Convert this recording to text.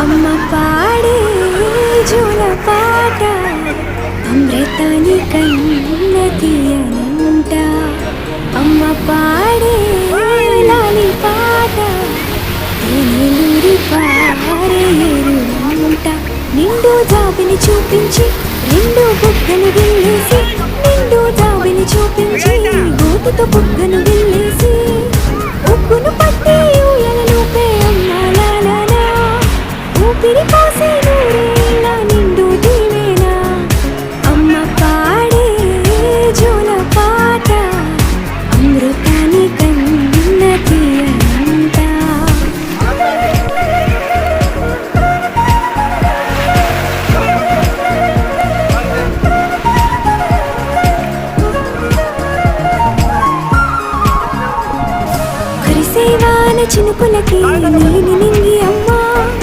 అమ్మ పాడే జోల పాట అమృతాని కన్న తీయనంట. అమ్మ పాడే లాలి పాట తేనెలూరి పారే ఎరుడంట. నిండు జాబిని చూపించి రెండు బుగ్గను గిల్లేసి, నిండు జాబిని చూపించి గోటితో బుగ్గను గిల్లేసి, ఉగ్గును పట్టి ఊయలలోపే అమ్మాలాలా ఊపిరి పోసే నూరేళ్ళ నిండు దీవేనా. అమ్మ పాడే జోల పాట అమృతాని కన్న తీయనంట. కురిసేవాన చినుకులకి నీ